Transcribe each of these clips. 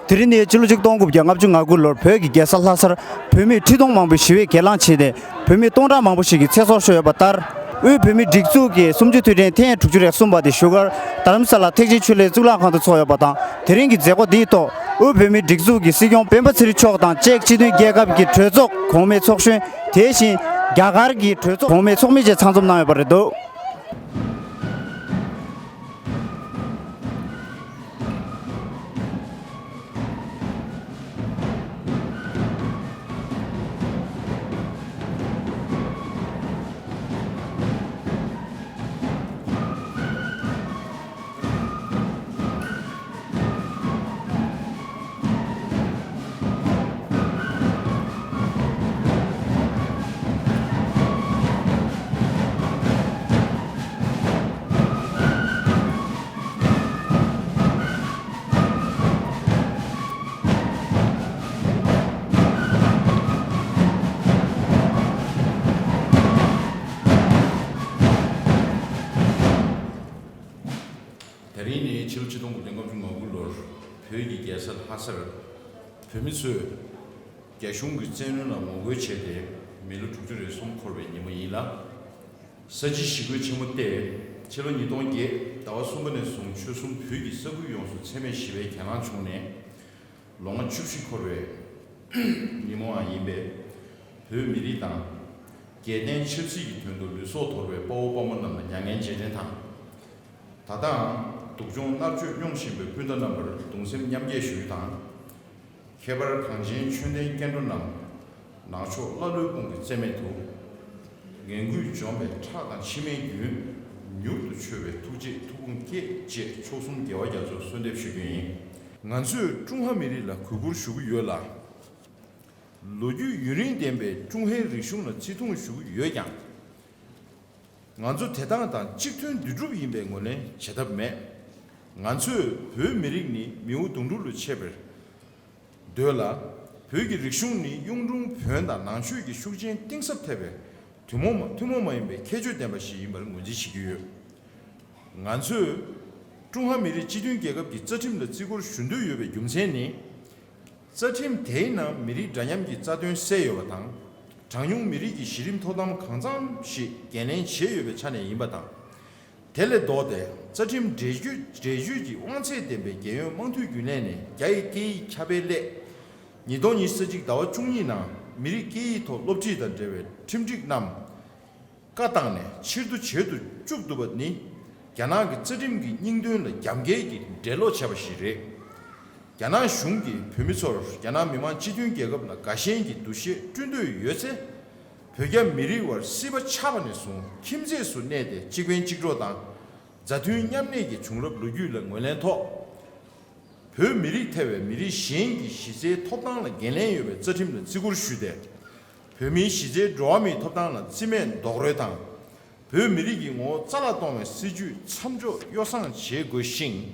드리니 질로직 동급 영업 중 아굴로 벽이 개살라서 뱀이 티동 망부 시위 개랑치데 뱀이 동라 망부시기 최소쇼에 바따 의 뱀이 딕수기 숨지트린 텐 축주력 숨바디 슈거 다름살라 택지 출레 줄라칸도 소야 바다 드링기 제고 디토 의 뱀이 딕수기 시경 뱀버스리 초당 잭지드 개갑기 최적 공매 속신 대신 야가르기 최적 공매 속미제 창좀 나와 버려도 대리인이 질지동 연금중공을 표기 개설 하설 표미수 개숑그 제는 뭐고체대 밀로 축주를 손코르베 니모이라 서지시고 지금때 저런 이동계 나와 수문의 송추숨 표기 서구 용수 체매 시베 개만 총내 롱한 축시코르베 니모아 이베 표미리당 개된 실시기 돈도 루소토르베 보호범은 남는 양행 제대당 다당 독종 납주 용심의 분단남을 동심 냠제슈당 개발 강진 춘대 견도남 나초 라르공의 제메토 연구 점에 차단 심해유 뉴도 최외 투지 투공계 제 초순 개화자조 손대시기 간수 중화미리라 구불 수구 유라 로주 유린dembe 중해 리숑의 지통 수구 유양 간수 대당하다 직튼 뉴주비인배 거네 제답매 간수 베미릭니 미우 동루르 체벌 되라 베기 리숑니 용중 변다 난슈기 슈진 띵섭태베 투모마인베 개주된바시 임을 문지시기요 간수 중화미리 지준 계급기 저팀의 지구를 순도유베 용세니 저팀 대나 미리 잔염기 짜된 세요바당 장용 미리기 시림 토담 강장시 개낸 시유베 차내 임바당 텔레도데 저팀 제주지 왕체데베 개요 멍투규네네 야이기 차벨레 니돈이 쓰직 나와 중이나 미리기 도 롭지던 데베 팀직남 까당네 칠도 제도 쭉도버니 야나기 저팀기 닝도는 ям게기 델로 차바시레 야나 슝기 표미소 야나 미만 지준 계급나 가시엔기 두시 준도 요새 벽에 미리월 시버 차반에서 김제수 내대 지quyền 직로당 자투인 냠내기 중럽 루규를 원래토 별 미리 태외 미리 시행기 시제 토당의 개내유에 저팀의 지구를 쉬대 별미 시제 조함이 토당의 지면 도래당 별 미리기 뭐 잘라동의 시주 참조 요상 제거신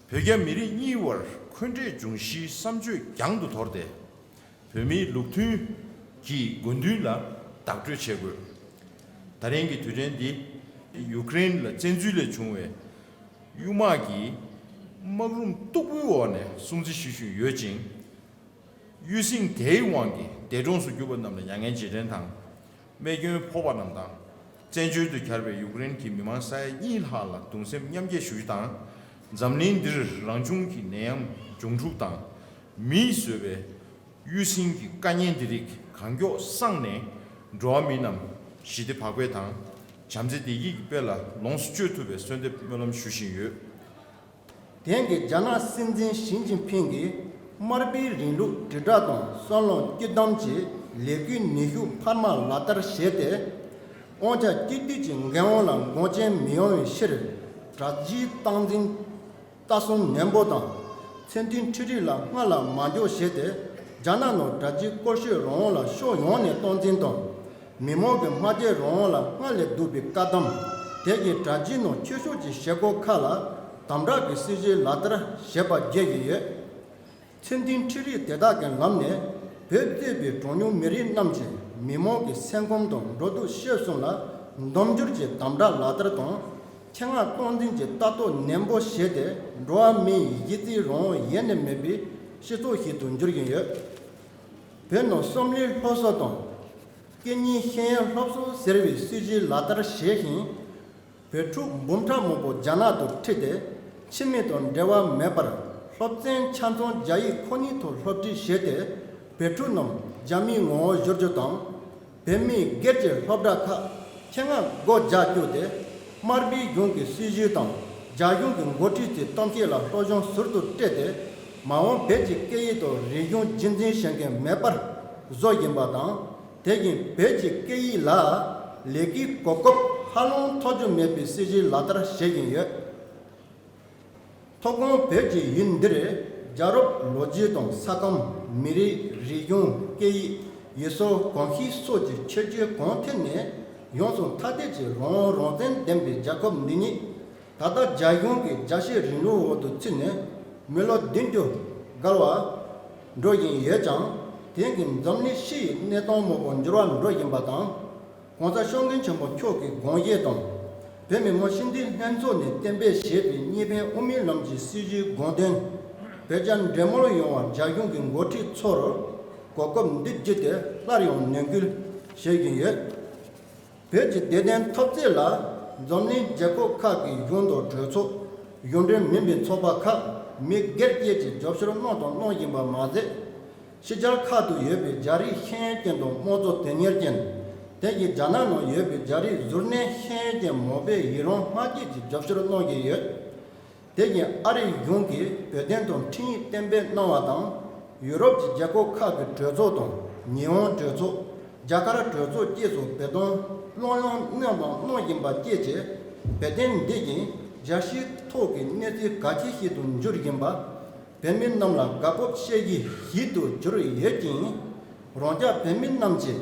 벽에 미리 2월 큰제 중시 3주 양도 돌대 별미 룩투 기 군들라 닥터 체고 다른 게 두전디 우크레인의 전주의 중에 유마기 먹음 똑부원에 송지시슈 여진 유신 대왕기 대종수 규범 남는 양행지전당 매경 포바남당 전주도 결배 우크레인 기미만 사이 일하라 동심 냠제슈당 잠린들 랑중기 내양 종축당 미수베 유신기 간연들이 강교 상내 조미남 시대 파괴당 잠재되기 별라 롱스튜트베 선대 별람 슈시유 dengue jana sinjin shinjin pingi marbi rinlu tidaton solon kidamji legi nihu pharma latar shete onja titi jingaon la ngojen mion shir traji tangjin tasun nembodan sentin chiri la ngala manjo shete jana no traji korshi ron la sho yone tonjin don mimo ge maje ron la ngale dubi kadam degi traji no chushu ji shego khala tamra ki siji ladra sheba gegiye sentin chiri dedagen lamne bedebe tonyu meri namje mimo ki sengom don rodu shesung la domjurje tamra ladra ton Changa Tondin Tato Nembo Shede, Roa Mi Yiti Ron Yen Mebi, Shito Hitun Jurgen, Peno Somli Hosoton, Kenny Hen Hopso Service, Siji Latar Shehin, Petru Bunta Mobo Janato Tide, Chimiton Dewa Mepar, Hopsen Chanton Jai Koni to Hopti Shede, Petrunum, Jami Mo Jorjoton, Pemi Gerger Hobdaka, Changa Go Jajude, Marbi Yungi Siji Tong, Jayung Goti Tonkila, Rojon Surtu Tede, Maon Peji Keito, Region Jinjin Shanken Mepar, Zoyimbadan, taking Peji Kei La, Leki Kokop, Halon Toju Mepi Siji Ladra Shaking Yet. Togon Peji Yindire, Jarop Lojiton, Sakam, Miri, Region Kei, Yeso, Konhi Soji, Cheji Contene, Yonson Tadeji, Ron Dembi, Jacob Nini, Tata Jayongi, Jashi Rinu to Tine, Melo Dinjo, Galwa, Doyin Yejang, Thinking Domni Shi, Neton Mobonjuan, Doyin Batan, Konsa Shongin Chambo Choki, Gonyeton, Pemi Moshindi, Hanzoni, Tembe Shepi, Nibe Umi Lamji, Siji, Gonden, Pejan Demolo Yon, Jayongi, Goti Tsoro, Kokom Dijite, Larion Nengil, Shaking Yet. Page Deden Topzilla, Zomni Jaco Kaki, Yondo Joso, Yonder Mimbi Tobaka, make get yet, Joshua Noton, no Yimba Maze, Shijar Katu Yebi, Jari Hen, Moto Teniergen, Tegi Janano Yebi, Jari Zurne Hen, Mobe, Yiron Maji, Joshua Nogi yet, Tegi Ari Yungi, Pedenton T. Tembe Noadan, Europe Jaco Kaki Jozoton, Neon Jozo, Jakara Jozo Jesu, Pedon. Long no yimba jeje, Beden digging, Jashi toki, Neti Gachi Hitun Jurgimba, Pemin Namla, Gapop Shegi, Hitu Juri Yekin, Ronja Pemin Namji,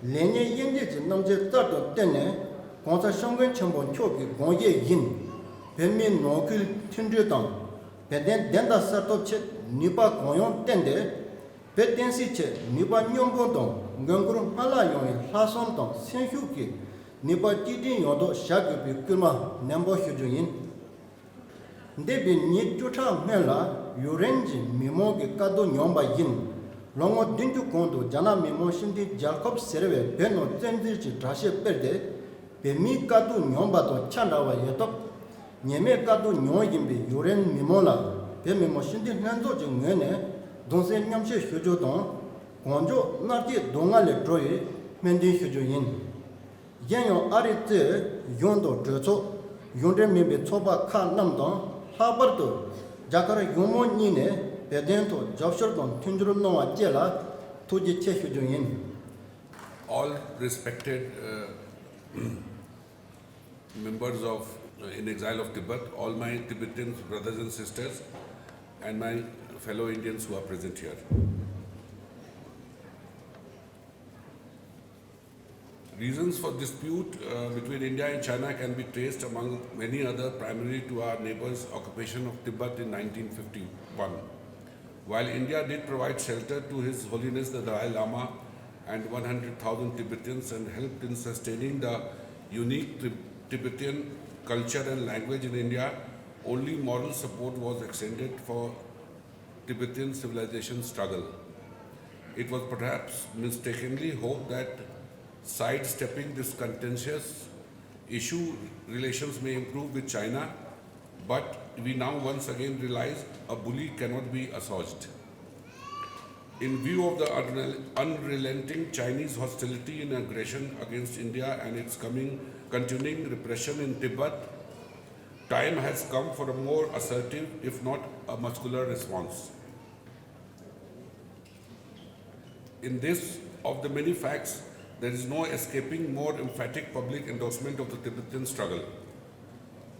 Lenye Yenji Namje Tato Tene, Consa Shangan Chambon Choki, Gonye Yin, Pemin Nokil Tindrutan, Peden Denda Satopche, Nipa Goyon Tende, Petensi Che, Nipa Nyongodon, Ganguru Halayon, Hasonton, Senhuki, Nipa Titi Yodo, Shagupi, Kulma, Nambo Hujuin. Debi Ni Juta Mela, Urenji, Mimogi Kado Nyomba Yin, Longo Dinju Kondo, Jana Mimo Shindi, Jacob Serve, Beno Tendici, Trashe Perde, Pemi Kado Nyomba to Chandawa Yetop, Nyeme Kado Nyoyimbi, Uren Mimola, Pemimo Shindi Nando Jingene, Donse Nyamshe Hujodon, Gonjo Nati Dongale Troy, Mendi Hujuin. Yanyo Arite, Yondo Jozo, Yonde Mimbi Toba Khan Namdon, Habardo, Jakara Yomo Nine, Pedento, Jobshordon, Tundru Noa Jela, Tuji Chehujuin. All respected members of in exile of Tibet, all my Tibetan brothers and sisters, and my fellow Indians who are present here. Reasons for dispute between India and China can be traced among many other primarily to our neighbors' occupation of Tibet in 1951. While India did provide shelter to His Holiness the Dalai Lama and 100,000 Tibetans and helped in sustaining the unique Tibetan culture and language in India, only moral support was extended for Tibetan civilization struggle. It was perhaps mistakenly hoped that sidestepping this contentious issue, relations may improve with China, but we now once again realize a bully cannot be assuaged. In view of the unrelenting Chinese hostility and aggression against India and its continuing repression in Tibet, time has come for a more assertive, if not a muscular response. In this, of the many facts, there is no escaping more emphatic public endorsement of the Tibetan struggle.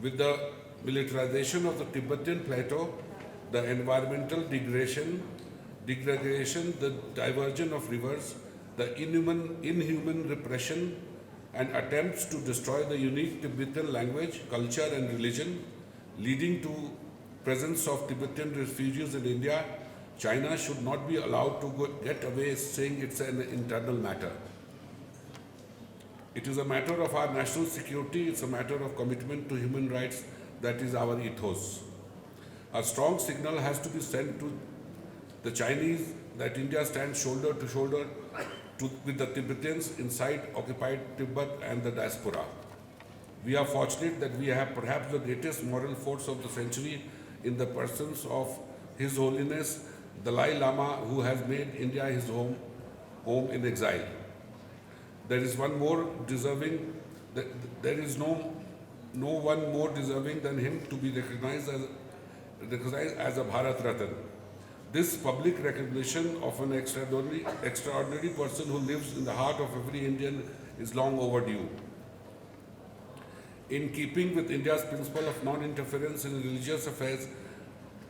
With the militarization of the Tibetan plateau, the environmental degradation, the diversion of rivers, the inhuman repression and attempts to destroy the unique Tibetan language, culture and religion, leading to presence of Tibetan refugees in India, China should not be allowed to get away saying it's an internal matter. It is a matter of our national security, it's a matter of commitment to human rights that is our ethos. A strong signal has to be sent to the Chinese that India stands shoulder to shoulder with the Tibetans inside occupied Tibet and the diaspora. We are fortunate that we have perhaps the greatest moral force of the century in the persons of His Holiness Dalai Lama, who has made India his home in exile. There is one more deserving. There is no one more deserving than him to be recognized as a Bharat Ratan. This public recognition of an extraordinary person who lives in the heart of every Indian is long overdue. In keeping with India's principle of non-interference in religious affairs,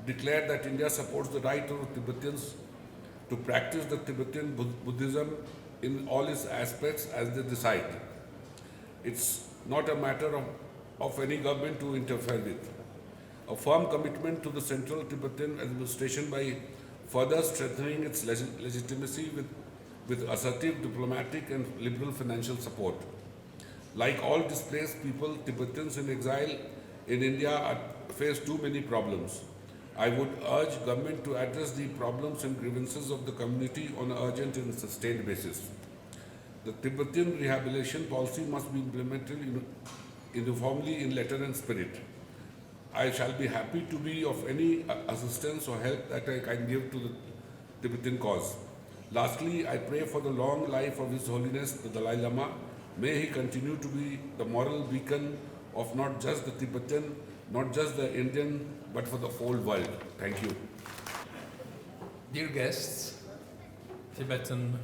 declared that India supports the right of Tibetans to practice the Tibetan Buddhism in all its aspects as they decide. It's not a matter of any government to interfere with. A firm commitment to the central Tibetan administration by further strengthening its legitimacy with assertive diplomatic and liberal financial support. Like all displaced people, Tibetans in exile in India face too many problems. I would urge government to address the problems and grievances of the community on an urgent and sustained basis. The Tibetan rehabilitation policy must be implemented uniformly in letter and spirit. I shall be happy to be of any assistance or help that I can give to the Tibetan cause. Lastly, I pray for the long life of His Holiness the Dalai Lama. May he continue to be the moral beacon of not just the Tibetan, not just the Indian, but for the whole world. Thank you. Dear guests, Tibetan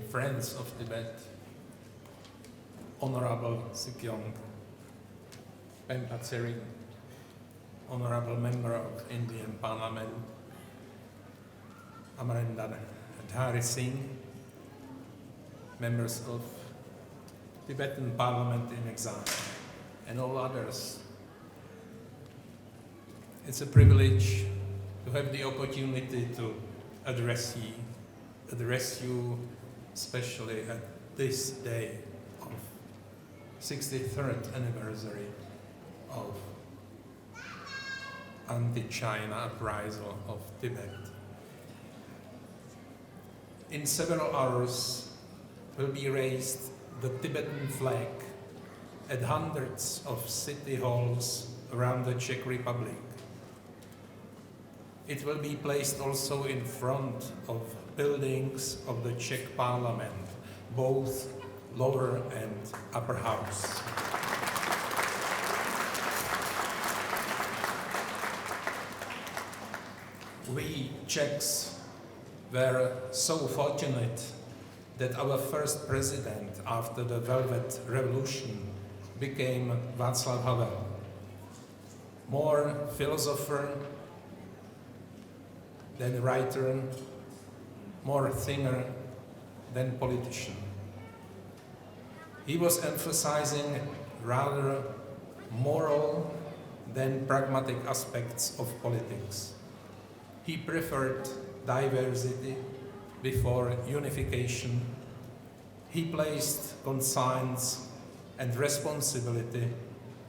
friends of Tibet, Honorable Sikyong Pempa Tsering, Honorable Member of Indian Parliament, Amarinder Dhari Singh, members of Tibetan Parliament in exile, and all others. It's a privilege to have the opportunity to address you especially at this day of 63rd anniversary of anti-China uprising of Tibet. In several hours will be raised the Tibetan flag at hundreds of city halls around the Czech Republic. It will be placed also in front of buildings of the Czech Parliament, both lower and upper house. We Czechs were so fortunate that our first president after the Velvet Revolution became Václav Havel. More philosopher than writer, more thinker than politician. He was emphasizing rather moral than pragmatic aspects of politics. He preferred diversity before unification. He placed conscience and responsibility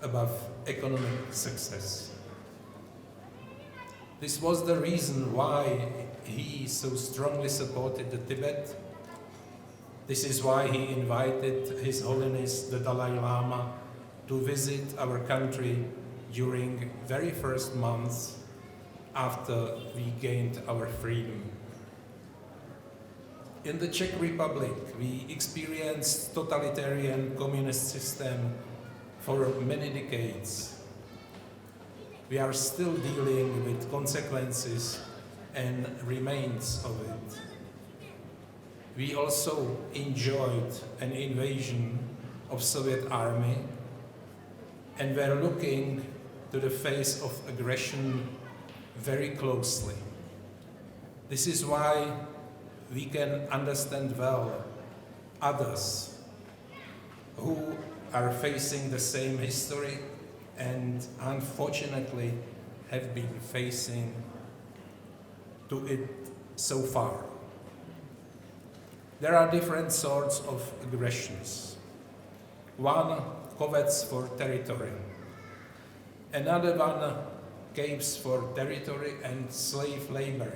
above economic success. This was the reason why he so strongly supported the Tibet. This is why he invited His Holiness the Dalai Lama to visit our country during very first months after we gained our freedom. In the Czech Republic, we experienced totalitarian communist system for many decades. We are still dealing with consequences and remains of it. We also enjoyed an invasion of Soviet army and were looking to the face of aggression very closely. This is why we can understand well others who are facing the same history and unfortunately have been facing to it so far. There are different sorts of aggressions. One covets for territory. Another one caves for territory and slave labor.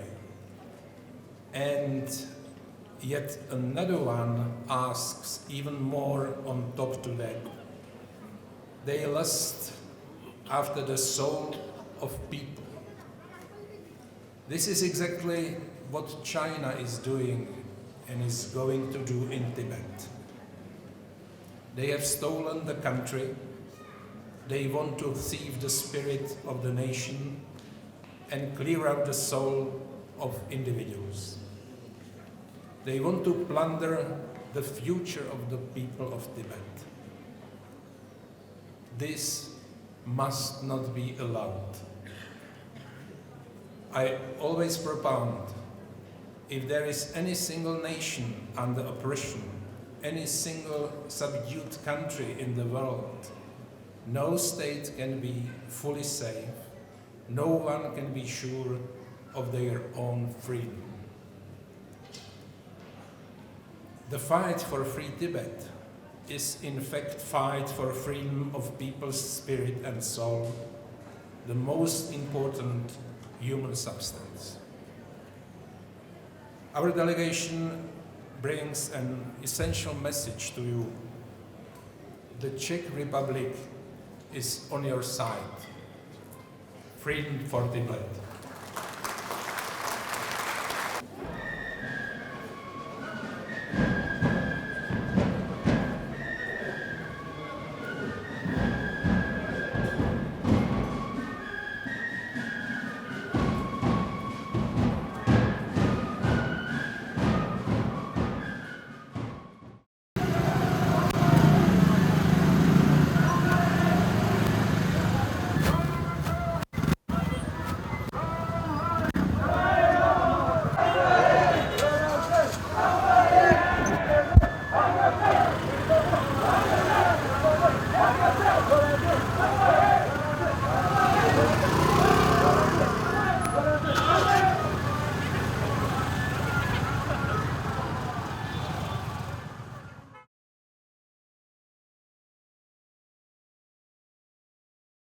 And yet another one asks even more on top to that. They lust after the soul of people. This is exactly what China is doing and is going to do in Tibet. They have stolen the country. They want to thieve the spirit of the nation and clear out the soul of individuals. They want to plunder the future of the people of Tibet. This must not be allowed. I always propound, if there is any single nation under oppression, any single subdued country in the world, no state can be fully safe, no one can be sure of their own freedom. The fight for free Tibet is in fact fight for freedom of people's spirit and soul, the most important human substance. Our delegation brings an essential message to you. The Czech Republic is on your side. Freedom for Tibet.